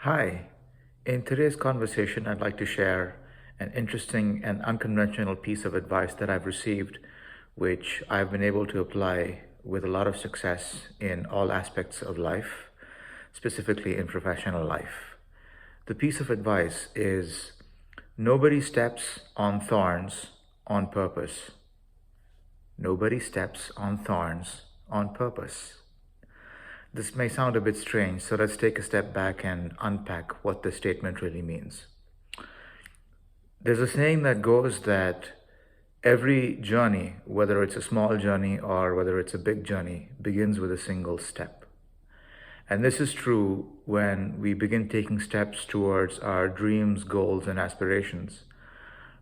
Hi. In today's conversation, I'd like to share an interesting and unconventional piece of advice that I've received, which I've been able to apply with a lot of success in all aspects of life, specifically in professional life. The piece of advice is nobody steps on thorns on purpose. Nobody steps on thorns on purpose. This may sound a bit strange, so let's take a step back and unpack what this statement really means. There's a saying that goes that every journey, whether it's a small journey or whether it's a big journey, begins with a single step. And this is true when we begin taking steps towards our dreams, goals, and aspirations.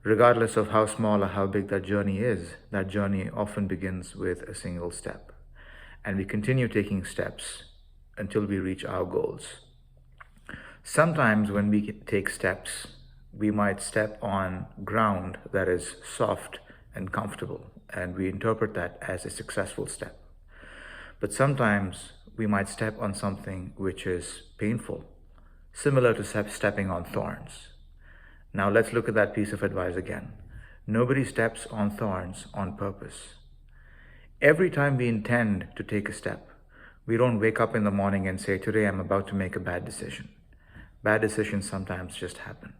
Regardless of how small or how big that journey is, that journey often begins with a single step. And we continue taking steps until we reach our goals. Sometimes when we take steps, we might step on ground that is soft and comfortable, and we interpret that as a successful step. But sometimes we might step on something which is painful, similar to stepping on thorns. Now let's look at that piece of advice again. Nobody steps on thorns on purpose. Every time we intend to take a step, we don't wake up in the morning and say, today I'm about to make a bad decision. Bad decisions sometimes just happen.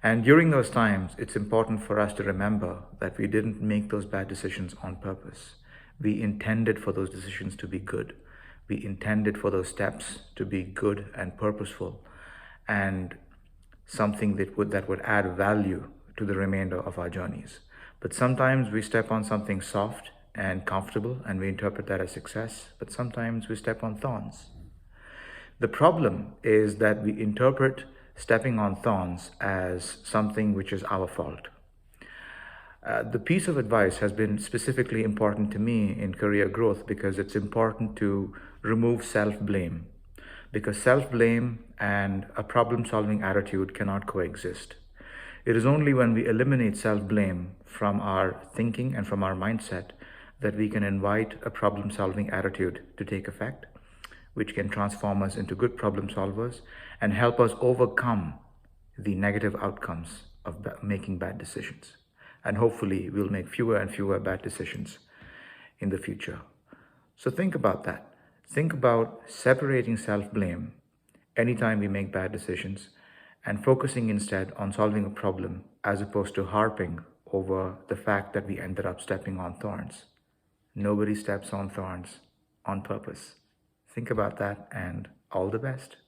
And during those times, it's important for us to remember that we didn't make those bad decisions on purpose. We intended for those decisions to be good. We intended for those steps to be good and purposeful and something that would add value to the remainder of our journeys. But sometimes we step on something soft and comfortable and we interpret that as success, but sometimes we step on thorns. The problem is that we interpret stepping on thorns as something which is our fault. The piece of advice has been specifically important to me in career growth because it's important to remove self-blame. Because self-blame and a problem-solving attitude cannot coexist. It is only when we eliminate self-blame from our thinking and from our mindset that we can invite a problem-solving attitude to take effect, which can transform us into good problem solvers and help us overcome the negative outcomes of making bad decisions. And hopefully we'll make fewer and fewer bad decisions in the future. So think about that. Think about separating self-blame anytime we make bad decisions and focusing instead on solving a problem as opposed to harping over the fact that we ended up stepping on thorns. Nobody steps on thorns on purpose. Think about that and all the best.